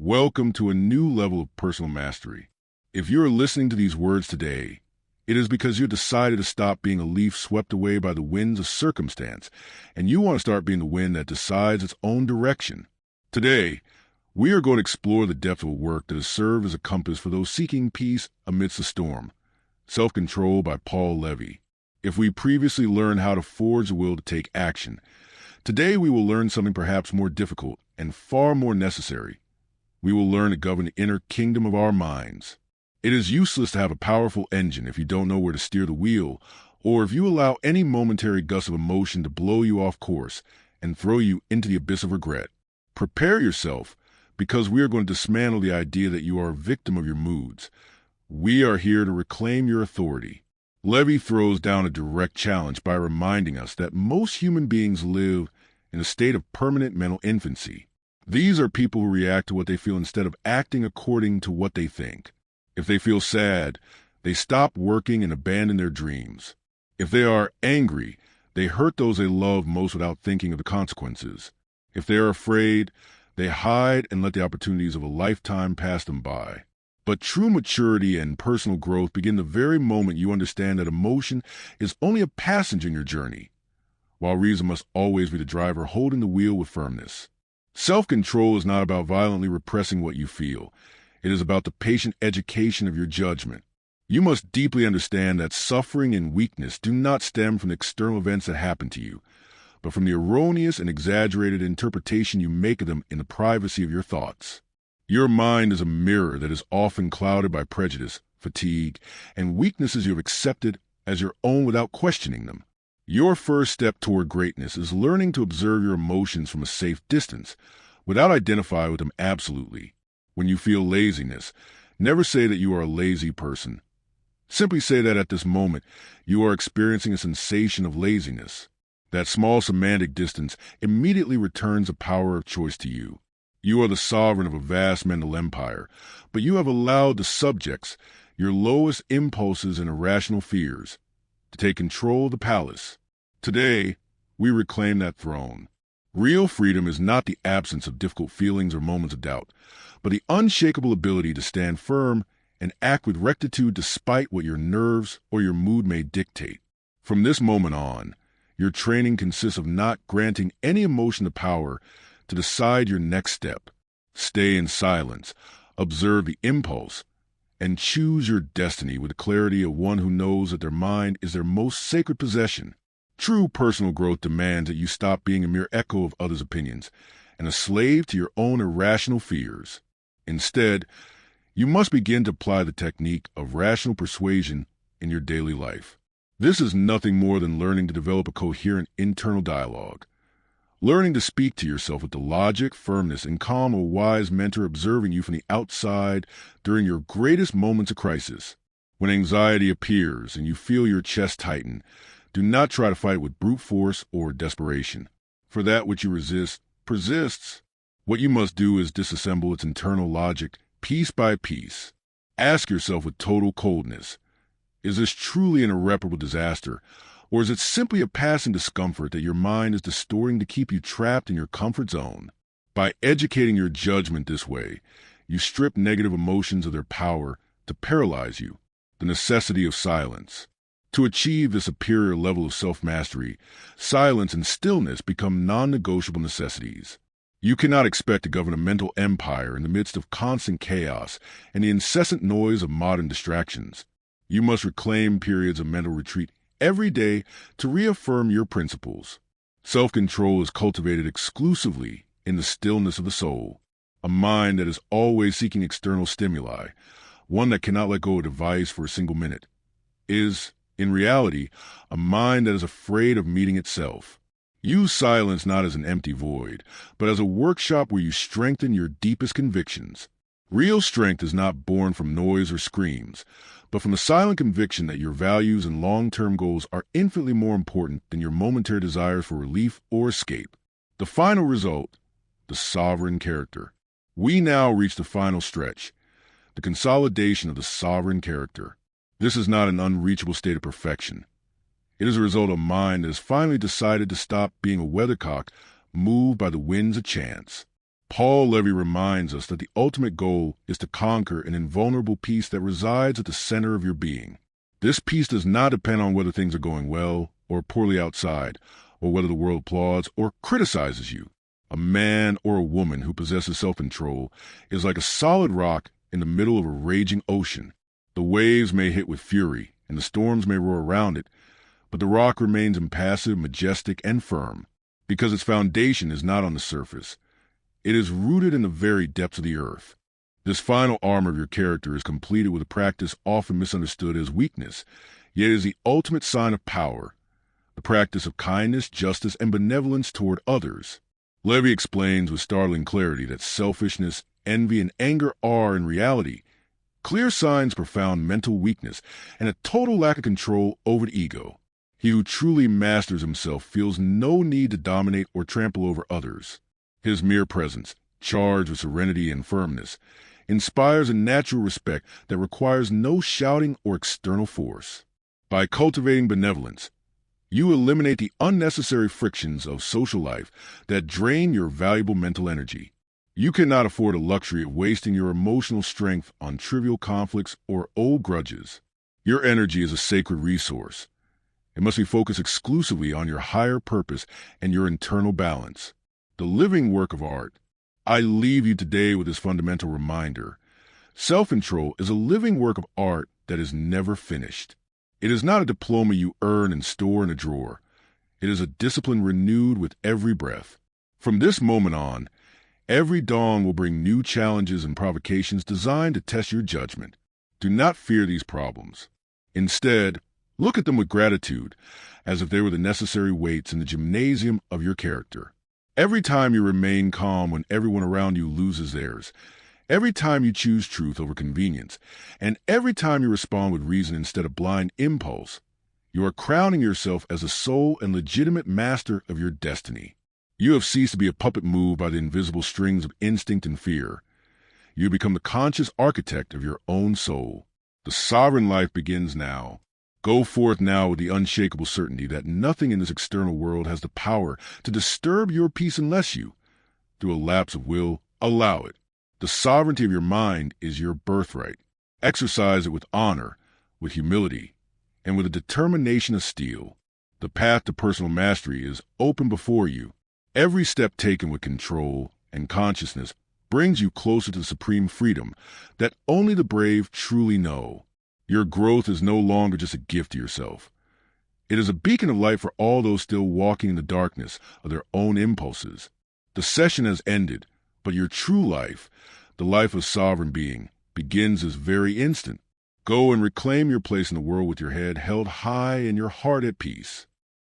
Welcome to a new level of personal mastery. If you're listening to these words today, it is because you decided to stop being a leaf swept away by the winds of circumstance, and you want to start being the wind that decides its own direction. Today, we are going to explore the depth of a work that has served as a compass for those seeking peace amidst the storm. Self-Control by Paul Lévy. If we previously learned how to forge the will to take action, today we will learn something perhaps more difficult and far more necessary. We will learn to govern the inner kingdom of our minds. It is useless to have a powerful engine if you don't know where to steer the wheel, or if you allow any momentary gust of emotion to blow you off course and throw you into the abyss of regret. Prepare yourself, because we are going to dismantle the idea that you are a victim of your moods. We are here to reclaim your authority. Lévy throws down a direct challenge by reminding us that most human beings live in a state of permanent mental infancy. These are people who react to what they feel instead of acting according to what they think. If they feel sad, they stop working and abandon their dreams. If they are angry, they hurt those they love most without thinking of the consequences. If they are afraid, they hide and let the opportunities of a lifetime pass them by. But true maturity and personal growth begin the very moment you understand that emotion is only a passenger in your journey, while reason must always be the driver holding the wheel with firmness. Self-control is not about violently repressing what you feel. It is about the patient education of your judgment. You must deeply understand that suffering and weakness do not stem from the external events that happen to you, but from the erroneous and exaggerated interpretation you make of them in the privacy of your thoughts. Your mind is a mirror that is often clouded by prejudice, fatigue, and weaknesses you have accepted as your own without questioning them. Your first step toward greatness is learning to observe your emotions from a safe distance, without identifying with them absolutely. When you feel laziness, never say that you are a lazy person. Simply say that at this moment, you are experiencing a sensation of laziness. That small semantic distance immediately returns the power of choice to you. You are the sovereign of a vast mental empire, but you have allowed the subjects, your lowest impulses and irrational fears, to take control of the palace. Today, we reclaim that throne. Real freedom is not the absence of difficult feelings or moments of doubt, but the unshakable ability to stand firm and act with rectitude despite what your nerves or your mood may dictate. From this moment on, your training consists of not granting any emotion the power to decide your next step. Stay in silence, observe the impulse, and choose your destiny with the clarity of one who knows that their mind is their most sacred possession. True personal growth demands that you stop being a mere echo of others' opinions and a slave to your own irrational fears. Instead, you must begin to apply the technique of rational persuasion in your daily life. This is nothing more than learning to develop a coherent internal dialogue. Learning to speak to yourself with the logic, firmness, and calm of a wise mentor observing you from the outside during your greatest moments of crisis. When anxiety appears and you feel your chest tighten, do not try to fight with brute force or desperation, for that which you resist persists. What you must do is disassemble its internal logic piece by piece. Ask yourself with total coldness, is this truly an irreparable disaster, or is it simply a passing discomfort that your mind is distorting to keep you trapped in your comfort zone? By educating your judgment this way, you strip negative emotions of their power to paralyze you. The necessity of silence. To achieve this superior level of self-mastery, silence and stillness become non-negotiable necessities. You cannot expect to govern a mental empire in the midst of constant chaos and the incessant noise of modern distractions. You must reclaim periods of mental retreat every day to reaffirm your principles. Self-control is cultivated exclusively in the stillness of the soul, a mind that is always seeking external stimuli, one that cannot let go of a device for a single minute, is, in reality, a mind that is afraid of meeting itself. Use silence not as an empty void, but as a workshop where you strengthen your deepest convictions. Real strength is not born from noise or screams, but from the silent conviction that your values and long-term goals are infinitely more important than your momentary desires for relief or escape. The final result, the sovereign character. We now reach the final stretch, the consolidation of the sovereign character. This is not an unreachable state of perfection. It is a result of a mind that has finally decided to stop being a weathercock moved by the winds of chance. Paul Lévy reminds us that the ultimate goal is to conquer an invulnerable peace that resides at the center of your being. This peace does not depend on whether things are going well or poorly outside, or whether the world applauds or criticizes you. A man or a woman who possesses self-control is like a solid rock in the middle of a raging ocean. The waves may hit with fury, and the storms may roar around it, but the rock remains impassive, majestic, and firm, because its foundation is not on the surface. It is rooted in the very depths of the earth. This final armor of your character is completed with a practice often misunderstood as weakness, yet is the ultimate sign of power, the practice of kindness, justice, and benevolence toward others. Lévy explains with startling clarity that selfishness, envy, and anger are, in reality, clear signs of profound mental weakness and a total lack of control over the ego. He who truly masters himself feels no need to dominate or trample over others. His mere presence, charged with serenity and firmness, inspires a natural respect that requires no shouting or external force. By cultivating benevolence, you eliminate the unnecessary frictions of social life that drain your valuable mental energy. You cannot afford the luxury of wasting your emotional strength on trivial conflicts or old grudges. Your energy is a sacred resource. It must be focused exclusively on your higher purpose and your internal balance. The living work of art. I leave you today with this fundamental reminder. Self-control is a living work of art that is never finished. It is not a diploma you earn and store in a drawer. It is a discipline renewed with every breath. From this moment on, every dawn will bring new challenges and provocations designed to test your judgment. Do not fear these problems. Instead, look at them with gratitude, as if they were the necessary weights in the gymnasium of your character. Every time you remain calm when everyone around you loses theirs, every time you choose truth over convenience, and every time you respond with reason instead of blind impulse, you are crowning yourself as the sole and legitimate master of your destiny. You have ceased to be a puppet moved by the invisible strings of instinct and fear. You have become the conscious architect of your own soul. The sovereign life begins now. Go forth now with the unshakable certainty that nothing in this external world has the power to disturb your peace unless you, through a lapse of will, allow it. The sovereignty of your mind is your birthright. Exercise it with honor, with humility, and with a determination of steel. The path to personal mastery is open before you. Every step taken with control and consciousness brings you closer to the supreme freedom that only the brave truly know. Your growth is no longer just a gift to yourself. It is a beacon of light for all those still walking in the darkness of their own impulses. The session has ended, but your true life, the life of sovereign being, begins this very instant. Go and reclaim your place in the world with your head held high and your heart at peace.